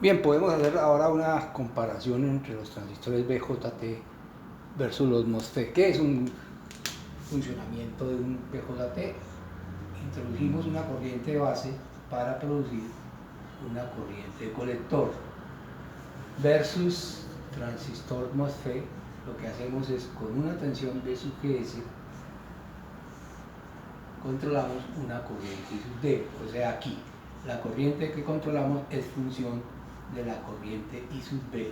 Bien, podemos hacer ahora una comparación entre los transistores BJT versus los MOSFET. ¿Qué es un funcionamiento de un BJT? Introducimos una corriente base para producir una corriente de colector versus transistor MOSFET. Lo que hacemos es, con una tensión B sub GS, controlamos una corriente I sub D. O sea, aquí la corriente que controlamos es función de la corriente I sub B,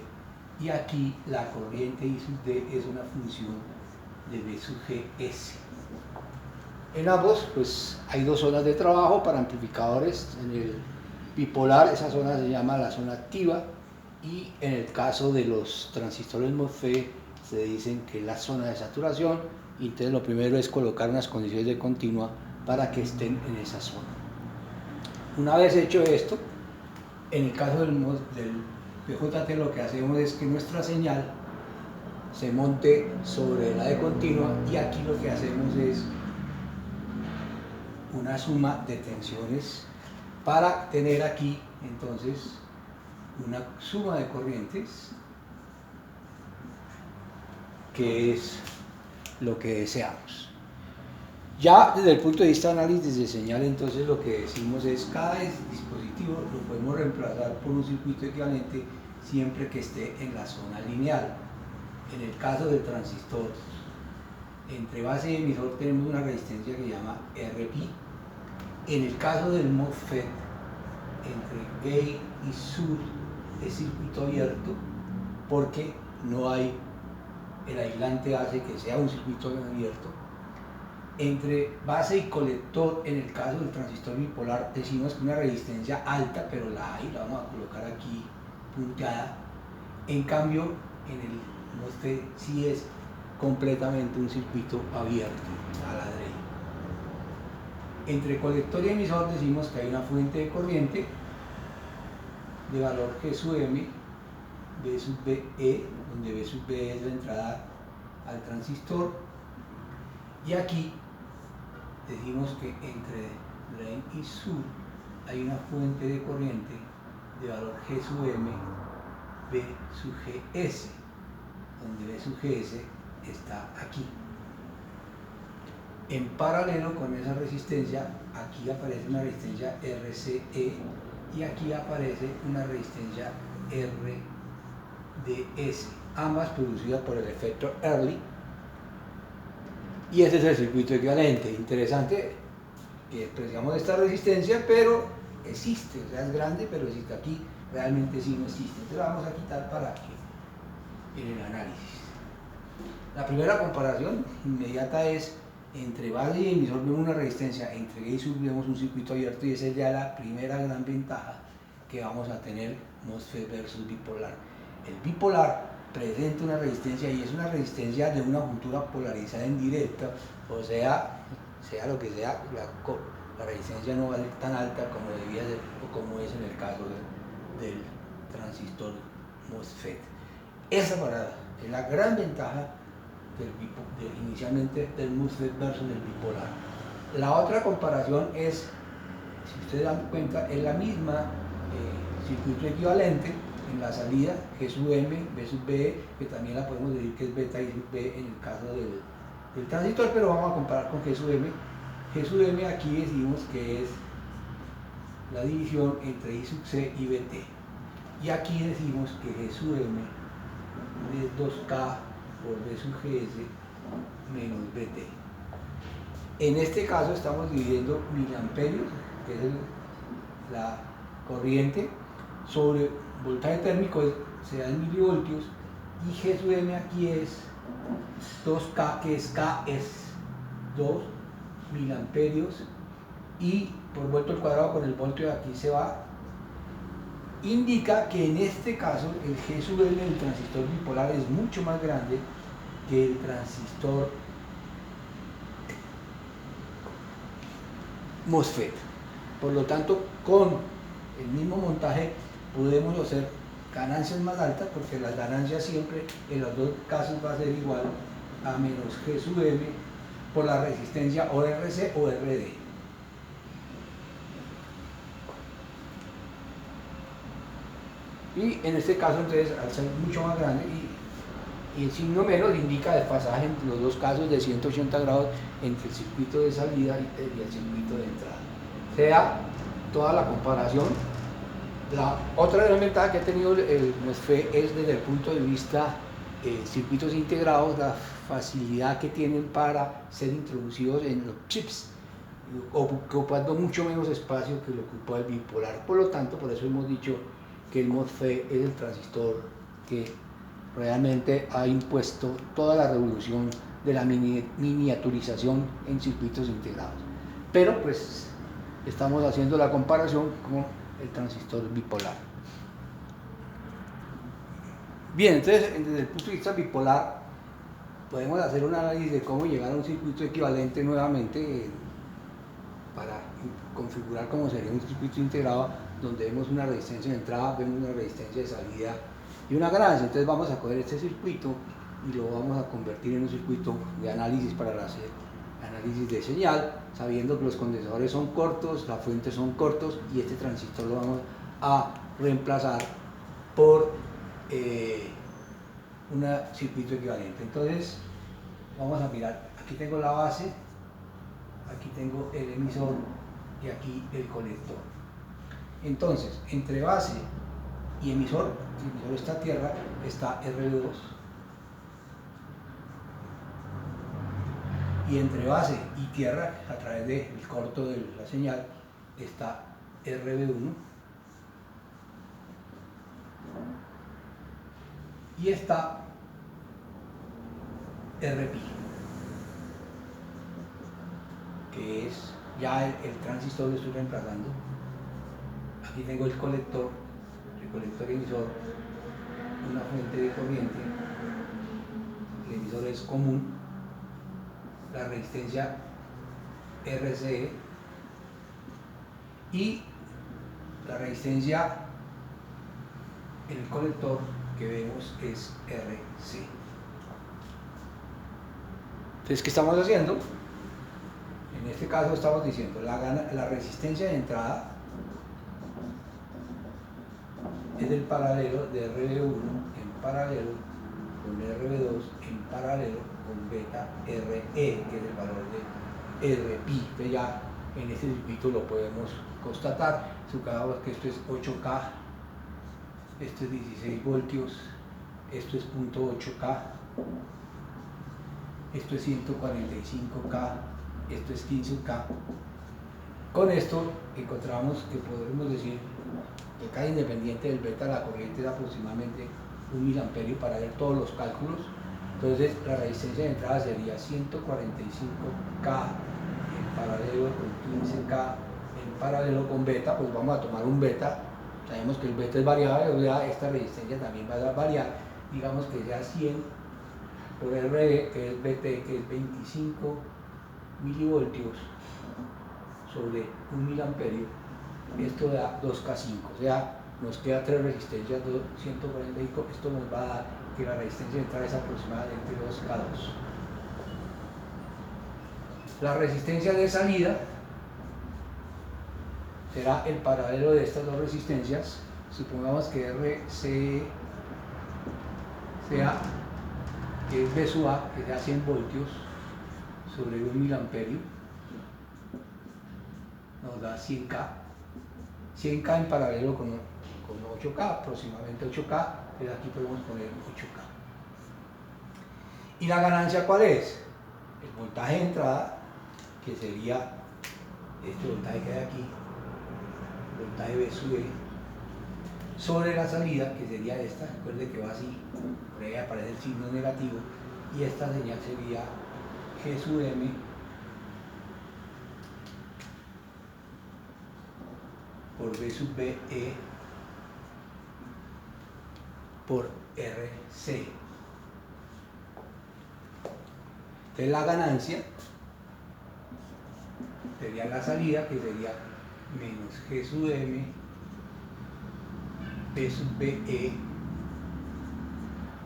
y aquí la corriente I sub D es una función de B sub GS. En ambos pues hay dos zonas de trabajo para amplificadores. En el bipolar esa zona se llama la zona activa, y en el caso de los transistores MOSFET se dicen que es la zona de saturación. Y entonces lo primero es colocar unas condiciones de continua para que estén en esa zona. Una vez hecho esto, en el caso del BJT lo que hacemos es que nuestra señal se monte sobre la de continua, y aquí lo que hacemos es una suma de tensiones para tener aquí entonces una suma de corrientes, que es lo que deseamos. Ya desde el punto de vista de análisis de señal, entonces lo que decimos es cada dispositivo lo podemos reemplazar por un circuito equivalente siempre que esté en la zona lineal. En el caso del transistor, entre base y emisor tenemos una resistencia que se llama RI. En el caso del MOSFET, entre gate y sur es circuito abierto, porque no hay, el aislante hace que sea un circuito abierto. Entre base y colector, en el caso del transistor bipolar, decimos que una resistencia alta, pero la hay, la vamos a colocar aquí punteada. En cambio, en el MOSFET sí es completamente un circuito abierto a la drain. Entre colector y emisor decimos que hay una fuente de corriente de valor G sub M, B sub BE, donde B sub BE es la entrada al transistor, y aquí decimos que entre drain y sur hay una fuente de corriente de valor G sub M, B sub GS, donde B sub GS está aquí. En paralelo con esa resistencia, aquí aparece una resistencia RCE, y aquí aparece una resistencia RDS, ambas producidas por el efecto Early. Y ese es el circuito equivalente. Interesante que despreciamos esta resistencia, pero existe, o sea, es grande, pero existe. Aquí realmente sí no existe. Entonces la vamos a quitar para que en el análisis. La primera comparación inmediata es entre base y emisor. Vemos una resistencia, entre gate y sub vemos un circuito abierto, y esa es ya la primera gran ventaja que vamos a tener MOSFET versus bipolar. El bipolar presenta una resistencia, y es una resistencia de una juntura polarizada en directa, o sea, sea lo que sea, la resistencia no va a ser tan alta como debía ser, o como es en el caso del transistor MOSFET. Esa parada es la gran ventaja inicialmente del MOSFET versus el bipolar. La otra comparación es, si ustedes dan cuenta, es la misma circuito equivalente. En la salida G sub M, B sub B, que también la podemos decir que es beta y sub B en el caso del transistor, pero vamos a comparar con G sub M. G sub M aquí decimos que es la división entre I sub C y BT, y aquí decimos que G sub M es 2K por B sub GS menos BT. En este caso estamos dividiendo miliamperios, que es la corriente, sobre voltaje térmico, se da en milivoltios, y G sub M aquí es 2K, que es K es 2 miliamperios, y por voltio al cuadrado con el voltio de aquí se va. Indica que en este caso el G sub M del transistor bipolar es mucho más grande que el transistor MOSFET. Por lo tanto, con el mismo montaje podemos hacer ganancias más altas, porque las ganancias siempre en los dos casos va a ser igual a menos G sub M por la resistencia o RC o RD. Y en este caso, entonces, al ser mucho más grande, y el signo menos indica desfasaje entre los dos casos de 180 grados entre el circuito de salida y el circuito de entrada. Sea toda la comparación. La otra gran ventaja que ha tenido el MOSFET es desde el punto de vista circuitos integrados, la facilidad que tienen para ser introducidos en los chips, ocupando mucho menos espacio que lo que ocupa el bipolar. Por lo tanto, por eso hemos dicho que el MOSFET es el transistor que realmente ha impuesto toda la revolución de la miniaturización en circuitos integrados. Pero pues estamos haciendo la comparación con el transistor bipolar. Bien, entonces desde el punto de vista bipolar podemos hacer un análisis de cómo llegar a un circuito equivalente nuevamente para configurar cómo sería un circuito integrado, donde vemos una resistencia de entrada, vemos una resistencia de salida y una ganancia. Entonces vamos a coger este circuito y lo vamos a convertir en un circuito de análisis para hacer análisis de señal, sabiendo que los condensadores son cortos, las fuentes son cortos, y este transistor lo vamos a reemplazar por un circuito equivalente. Entonces vamos a mirar, aquí tengo la base, aquí tengo el emisor y aquí el colector. Entonces, entre base y emisor, el emisor está a tierra, está RB2. Y entre base y tierra, a través del corto de la señal, está RB1 y está RP, que es ya el transistor que estoy reemplazando. Aquí tengo el colector emisor, una fuente de corriente, el emisor es común, la resistencia RCE y la resistencia en el colector que vemos es RC. Entonces, ¿qué estamos haciendo? En este caso estamos diciendo la resistencia de entrada es el paralelo de RB1 en paralelo con RB2 en paralelo con beta RE, que es el valor de RPi. Entonces ya en este circuito lo podemos constatar. Supongamos que esto es 8K, esto es 16 voltios, esto es 0.8K, esto es 145K, esto es 15K. Con esto encontramos que podemos decir que cada independiente del beta la corriente es aproximadamente 1 miliamperio para hacer todos los cálculos. Entonces la resistencia de entrada sería 145K en paralelo con 15K en paralelo con beta. Pues vamos a tomar un beta, sabemos que el beta es variable, o sea, esta resistencia también va a variar, digamos que sea 100 por RE, que es BT, que es 25 milivoltios sobre 1 miliamperio. Esto da 2K5, o sea, nos queda 3 resistencias, 145, esto nos va a dar que la resistencia de entrada es aproximadamente 2K2. La resistencia de salida será el paralelo de estas dos resistencias. Supongamos que RC sea, que es B sub A, que sea 100 voltios sobre 1 miliamperio, nos da 100K. 100K en paralelo con 8K, aproximadamente 8K, pero aquí podemos poner 8K. ¿Y la ganancia cuál es? El voltaje de entrada, que sería este voltaje que hay aquí, voltaje B sub E, sobre la salida, que sería esta, recuerde que va así, por ahí aparece el signo negativo, y esta señal sería G sub M por B sub B E por RC. Entonces la ganancia sería la salida, que sería menos G sub M B sub B E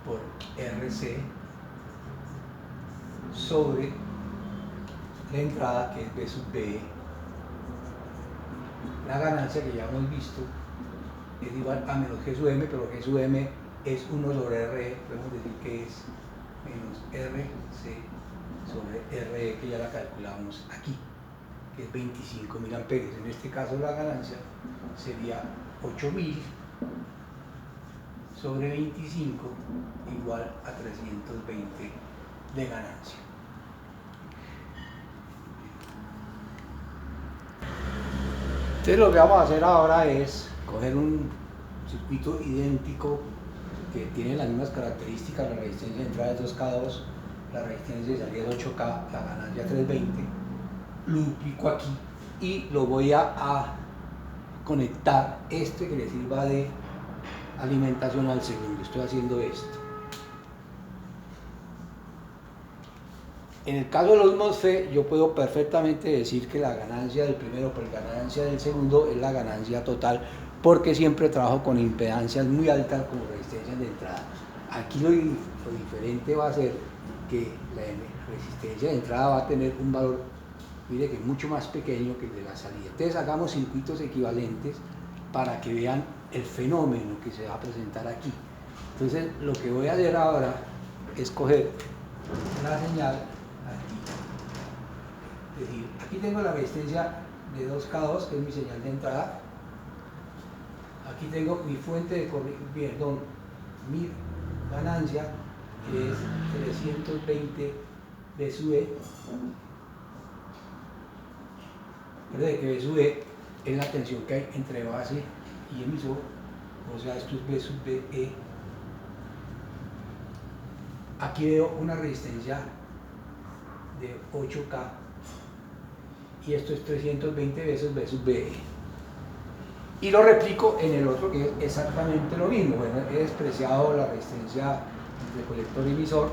por RC sobre la entrada, que es B sub B E. La ganancia que ya hemos visto es igual a menos G sub M, pero G sub M es 1 sobre RE, podemos decir que es menos RC sobre RE, que ya la calculamos aquí, que es 25.000 amperios. En este caso la ganancia sería 8.000 sobre 25 igual a 320 de ganancia. Entonces lo que vamos a hacer ahora es coger un circuito idéntico que tiene las mismas características, la resistencia de entrada es 2K2, la resistencia de salida es 8K, la ganancia 320, lo duplico aquí y lo voy a conectar que le sirva de alimentación al segundo. Estoy haciendo esto. En el caso de los MOSFET, yo puedo perfectamente decir que la ganancia del primero por la ganancia del segundo es la ganancia total, porque siempre trabajo con impedancias muy altas como resistencias de entrada. Aquí lo diferente va a ser que la resistencia de entrada va a tener un valor, mire, que es mucho más pequeño que el de la salida. Entonces hagamos circuitos equivalentes para que vean el fenómeno que se va a presentar aquí. Entonces lo que voy a hacer ahora es coger la señal aquí. Es decir, aquí tengo la resistencia de 2K2, que es mi señal de entrada. Aquí tengo mi fuente de corriente, perdón, mi ganancia, que es 320 B sub E. Recuerde que B sub E es la tensión que hay entre base y emisor, o sea, esto es B sub BE. Aquí veo una resistencia de 8K y esto es 320 veces B sub BE. Y lo replico en el otro, que es exactamente lo mismo. Bueno, he despreciado la resistencia entre colector y emisor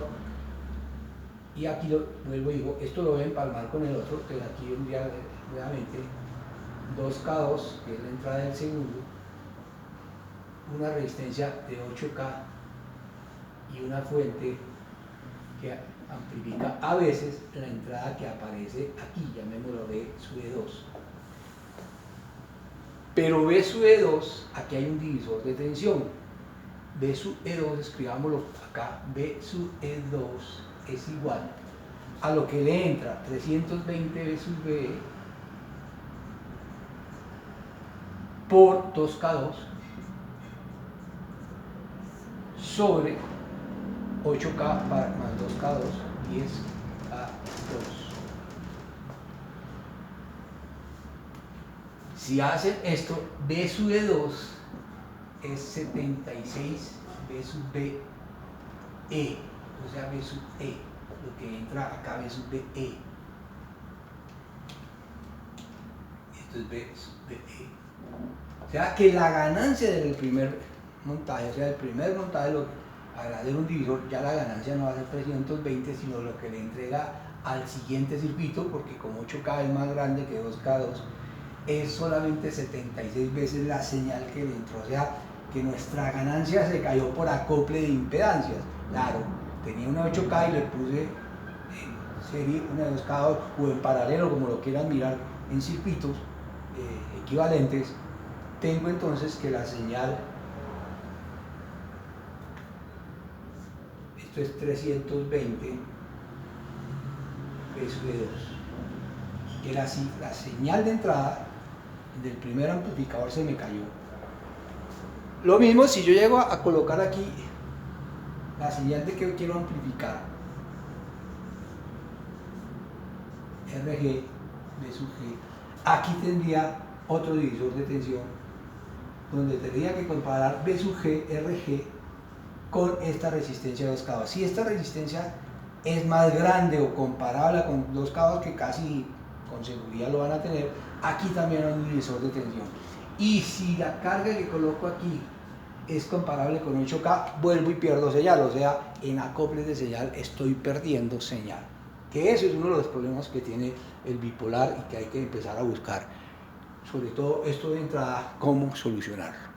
y aquí lo vuelvo y digo, esto lo voy a empalmar con el otro, que aquí vendría nuevamente 2K2, que es la entrada del segundo, una resistencia de 8K y una fuente que amplifica a veces la entrada que aparece aquí, llamémoslo B sub E2. Pero B sub E2, aquí hay un divisor de tensión. B sub E2, escribámoslo acá, B sub E2 es igual a lo que le entra 320 B sub BE por 2K2 sobre 8K más 2K2, 10K2. Si hacen esto, B sub E2 es 76 B sub BE, o sea, B sub E, lo que entra acá B sub BE. Esto es B sub BE. O sea que la ganancia del primer montaje, o sea, el primer montaje, al hacer un divisor, ya la ganancia no va a ser 320, sino lo que le entrega al siguiente circuito, porque como 8K es más grande que 2K2, es solamente 76 veces la señal que le entró. O sea, que nuestra ganancia se cayó por acople de impedancias. Claro, tenía una 8K y le puse en serie una 2K2 o en paralelo, como lo quieran mirar, en circuitos equivalentes. Tengo entonces que la señal, esto es 320 B sub E2, que la señal de entrada del primer amplificador se me cayó. Lo mismo si yo llego a colocar aquí la señal de que quiero amplificar, RG, B sub G, aquí tendría otro divisor de tensión donde tendría que comparar B sub G, RG con esta resistencia de 2K2. Si esta resistencia es más grande o comparable con 2K2, que casi con seguridad lo van a tener, aquí también hay un divisor de tensión. Y si la carga que coloco aquí es comparable con 8K, vuelvo y pierdo señal, o sea, en acoples de señal estoy perdiendo señal. Que ese es uno de los problemas que tiene el bipolar y que hay que empezar a buscar, sobre todo esto de entrada, cómo solucionarlo.